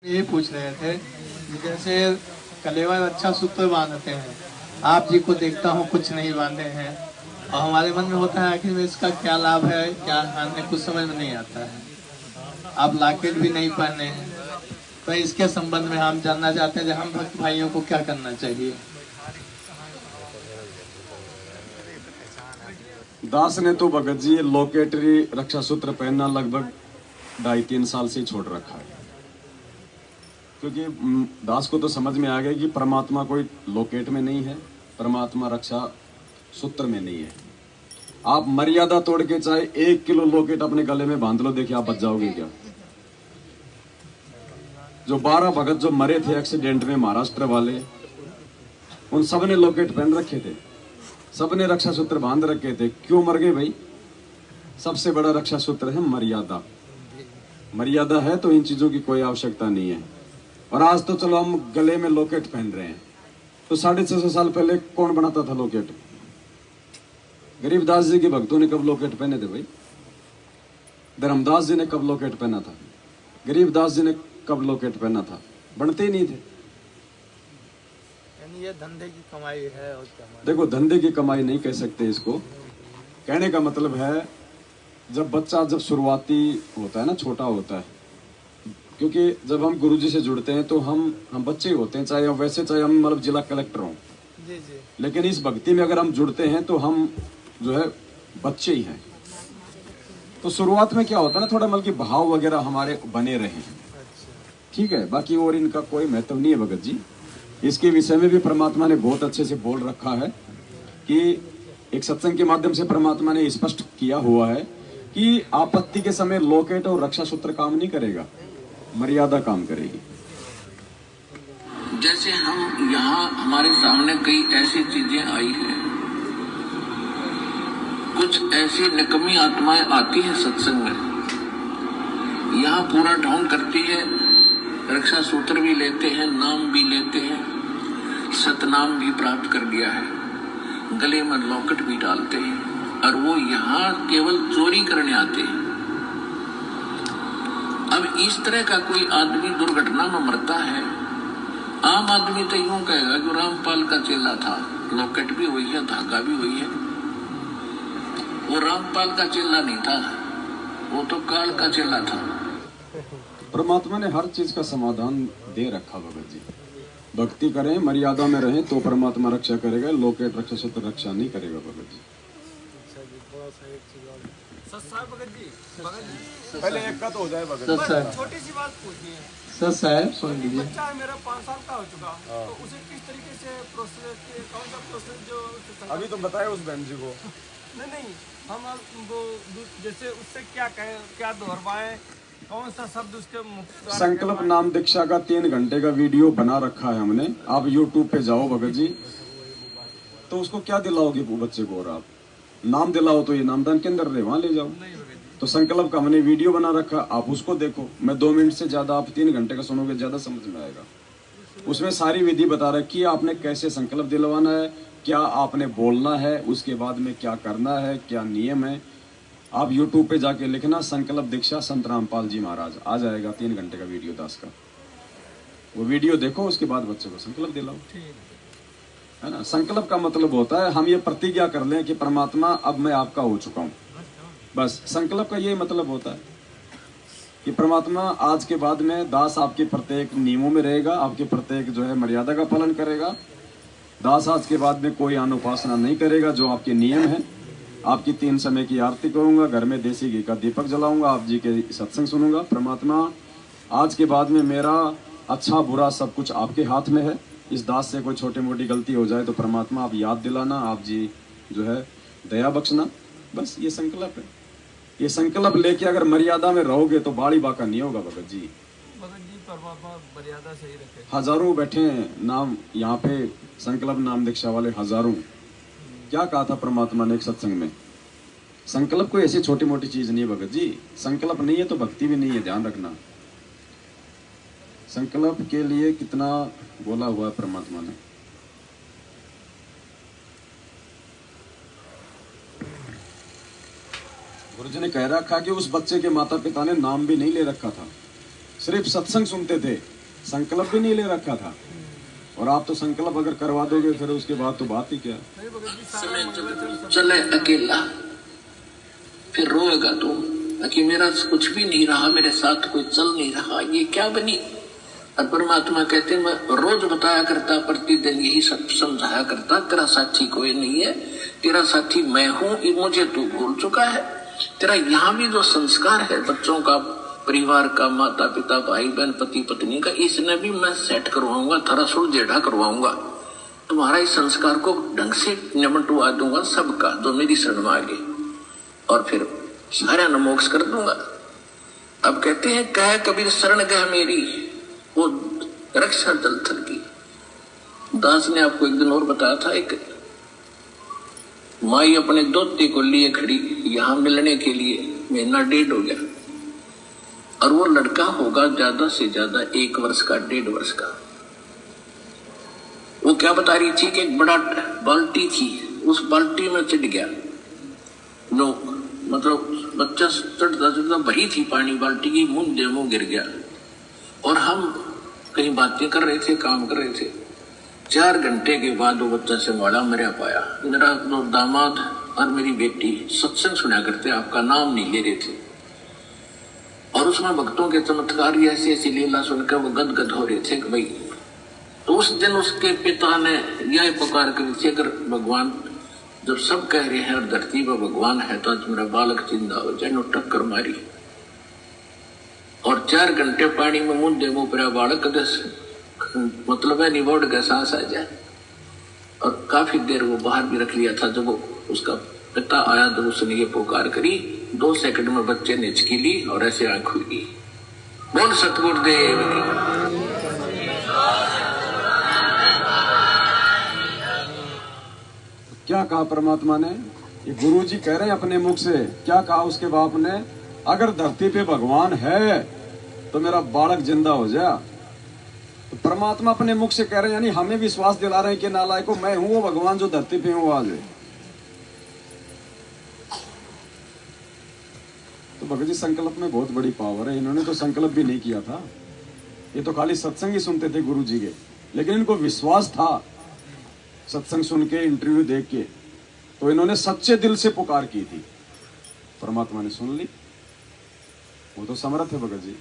ये पूछ रहे थे कि जैसे कलेवर अच्छा सूत्र बांधते हैं, आप जी को देखता हूँ कुछ नहीं बांधे हैं, और हमारे मन में होता है आखिर में इसका क्या लाभ है, क्या हानि है, कुछ समझ में नहीं आता है। आप लॉकेट भी नहीं पहने हैं, तो इसके संबंध में हम जानना चाहते हैं कि हम भक्त भाइयों को क्या करना चाहिए। दास ने तो भगत जी लोकेटरी रक्षा सूत्र पहनना लगभग 2.5-3 साल से ही छोड़ रखा है, क्योंकि दास को तो समझ में आ गया कि परमात्मा कोई लोकेट में नहीं है, परमात्मा रक्षा सूत्र में नहीं है। आप मर्यादा तोड़ के चाहे 1 किलो लोकेट अपने गले में बांध लो, देखिए आप बच जाओगे क्या। जो 12 भगत जो मरे थे एक्सीडेंट में महाराष्ट्र वाले, उन सब ने लोकेट पहन रखे थे, सबने रक्षा सूत्र बांध रखे थे। क्यों मर गए भाई? सबसे बड़ा रक्षा सूत्र है मर्यादा। मर्यादा है तो इन चीजों की कोई आवश्यकता नहीं है। और आज तो चलो हम गले में लोकेट पहन रहे हैं, तो 650 साल पहले कौन बनाता था लोकेट? गरीबदास जी के भक्तों ने कब लोकेट पहने थे भाई? धर्मदास जी ने कब लोकेट पहना था? गरीबदास जी ने कब लोकेट पहना था? बनते ही नहीं थे। यानी ये धंधे की कमाई है और क्या? देखो, धंधे की कमाई नहीं कह सकते इसको। कहने का मतलब है, जब बच्चा जब शुरुआती होता है ना, छोटा होता है, क्योंकि जब हम गुरुजी से जुड़ते हैं तो हम बच्चे ही होते हैं, चाहे हम मतलब जिला कलेक्टर हों, जी जी, लेकिन इस भक्ति में अगर हम जुड़ते हैं तो हम जो है बच्चे ही हैं। तो शुरुआत में क्या होता है ना, थोड़ा मतलब कि भाव वगैरह हमारे बने रहे, ठीक है, बाकी और इनका कोई महत्व नहीं है भगत जी। इसके विषय में भी परमात्मा ने बहुत अच्छे से बोल रखा है कि एक सत्संग के माध्यम से परमात्मा ने स्पष्ट किया हुआ है कि आपत्ति के समय लोकेट और रक्षा सूत्र काम नहीं करेगा, मर्यादा काम करेगी। जैसे हम यहाँ हमारे सामने कई ऐसी चीजें आई हैं, कुछ ऐसी निकम्मी आत्माएं आती हैं सत्संग में, यहाँ पूरा ढोंग करती है, रक्षा सूत्र भी लेते हैं, नाम भी लेते हैं, सतनाम भी प्राप्त कर लिया है, गले में लॉकेट भी डालते हैं, और वो यहाँ केवल चोरी करने आते हैं। अब इस तरह का कोई आदमी दुर्घटना में मरता है, आम आदमी तो यूं कहेगा कि रामपाल का चेला था, लॉकेट भी हुई है, धागा भी हुई है। वो रामपाल का चेला नहीं था, वो तो काल का चेला था। परमात्मा ने हर चीज का समाधान दे रखा भगत जी। भक्ति करें, मर्यादा में रहें तो परमात्मा रक्षा करेगा, लोकेट रक्षा सूत्र रक्षा नहीं करेगा भगत जी। पहले एक का तो हो जाए भगत जी। छोटी सी बात पूछिए सर साहब, सुन लीजिए। बच्चा मेरा 5 साल का हो चुका, तो उसे किस तरीके से प्रोसेस, कौन सा प्रोसेस जो अभी तो बताए उस बहन जी को। नहीं, हम वो जैसे उससे क्या कहें, क्या दोहरवाएं, कौन सा शब्द उसके मुख? संकल्प नाम दीक्षा का 3 घंटे का वीडियो बना रखा है हमने, आप YouTube पे जाओ भगत जी, तो उसको क्या दिलाओगे वो बच्चे को? और आप नाम दिलाओ तो ये नामदान के अंदर वहां ले जाओ। तो संकल्प का हमने वीडियो बना रखा, आप उसको देखो। मैं 2 मिनट से ज्यादा, आप 3 घंटे का सुनोगे, ज्यादा समझ में आएगा। उसमें सारी विधि बता रखी है, आपने कैसे संकल्प दिलवाना है, क्या आपने बोलना है, उसके बाद में क्या करना है, क्या नियम है। आप YouTube पे जाके लिखना संकल्प दीक्षा संत रामपाल जी महाराज, आ जाएगा 3 घंटे का वीडियो दास का। वो वीडियो देखो, उसके बाद बच्चे को संकल्प दिलाओ, है ना। संकल्प का मतलब होता है हम ये प्रतिज्ञा कर लें कि परमात्मा अब मैं आपका हो चुका हूं। बस संकल्प का यही मतलब होता है कि परमात्मा आज के बाद में दास आपके प्रत्येक नियमों में रहेगा, आपके प्रत्येक जो है मर्यादा का पालन करेगा। दास आज के बाद में कोई अनुपासना नहीं करेगा, जो आपके नियम है। आपकी 3 समय की आरती करूंगा, घर में देसी घी का दीपक जलाऊंगा, आप जी के सत्संग सुनूंगा। परमात्मा आज के बाद में मेरा अच्छा बुरा सब कुछ आपके हाथ में है। इस दास से कोई छोटी मोटी गलती हो जाए तो परमात्मा आप याद दिलाना, आप जी जो है दया बख्शना। बस ये संकल्प है। ये संकल्प लेके अगर मर्यादा में रहोगे तो बाड़ी बाका नहीं होगा भगत जी। परमात्मा मर्यादा सही रखे। हजारों बैठे हैं नाम यहाँ पे, संकल्प नाम दीक्षा वाले हजारों। क्या कहा था परमात्मा ने एक सत्संग में? संकल्प कोई ऐसी छोटी मोटी चीज नहीं है भगत जी। संकल्प नहीं है तो भक्ति भी नहीं है, ध्यान रखना। संकल्प के लिए कितना बोला हुआ है परमात्मा ने। गुरुजी ने कह रखा कि उस बच्चे के माता पिता ने नाम भी नहीं ले रखा था। सिर्फ सत्संग सुनते थे, संकल्प भी नहीं ले रखा था। और आप तो संकल्प अगर करवा दोगे फिर उसके बाद तो बात ही क्या। चले अकेला फिर रोएगा तुम कि मेरा कुछ भी नहीं रहा, मेरे साथ कोई चल नहीं रहा, ये क्या बनी। और परमात्मा कहते हैं मैं रोज बताया करता, प्रतिदिन यही सब समझाया करता, तेरा साथी कोई नहीं है, तेरा साथी मैं हूं, मुझे तू भूल चुका है। तेरा यहाँ भी जो संस्कार है बच्चों का, परिवार का, माता पिता, भाई बहन, पति पत्नी का, इसने भी मैं सेट करवाऊंगा, थोड़ा सुलझेड़ा करवाऊंगा। तुम्हारा इस संस्कार को ढंग से निमटवा दूंगा सबका जो मेरी शरण मांगे, और फिर सारा न मोक्ष कर दूंगा। अब कहते हैं कह कबीर शरण गह मेरी, वो रक्षा जल थल की। दास ने आपको एक दिन और बताया था, एक माई अपने दोते को लिए खड़ी यहां मिलने के लिए, महीना 1.5 हो गया, और वो लड़का होगा ज्यादा से ज्यादा 1 वर्ष का, 1.5 वर्ष का। वो क्या बता रही थी कि एक बड़ा बाल्टी थी, उस बाल्टी में चढ़ गया, नो मतलब बच्चा चढ़ता चढ़ता भरी थी पानी बाल्टी की, मुंह गिर गया। और हम कहीं बातें कर रहे थे, काम कर रहे थे। 4 घंटे के बाद वो बच्चा से वाला मरा पाया। मेरा दो दामाद और मेरी बेटी सत्संग सुना करते, आपका नाम नहीं ले रहे थे, और उसमें भक्तों के चमत्कार ऐसी ऐसी लीला सुनकर वो गदगद हो रहे थे कि भाई। तो उस दिन उसके पिता ने यह पुकार करी थी, अगर भगवान जब सब कह रहे हैं और धरती पर भगवान है तो आज मेरा बालक जिंदा हो जाए। टक्कर मारी और 4 घंटे पानी में मुंह पर बालक मतलब है निबोड़ का सांस आ जाए। और काफी देर वो बाहर भी रख लिया था। जब वो उसका पिता आया तो उसने ये पुकार करी, 2 सेकंड में बच्चे ने हिचकी ली और ऐसे आंख खुली। बोल सतगुरुदेव की। क्या कहा परमात्मा ने? ये गुरु जी कह रहे हैं अपने मुख से। क्या कहा उसके बाप ने? अगर धरती पे भगवान है तो मेरा बालक जिंदा हो जा। तो परमात्मा अपने मुख से कह रहे हैं, यानी हमें विश्वास दिला रहे हैं कि नालायकों, मैं हूं वो भगवान जो धरती पे हूं आज। तो भगत जी संकल्प में बहुत बड़ी पावर है। इन्होंने तो संकल्प भी नहीं किया था, ये तो खाली सत्संग ही सुनते थे गुरु जी के, लेकिन इनको विश्वास था सत्संग सुन के, इंटरव्यू देख के। तो इन्होंने सच्चे दिल से पुकार की थी, परमात्मा ने सुन ली। वो तो समर्थ है भगत जी।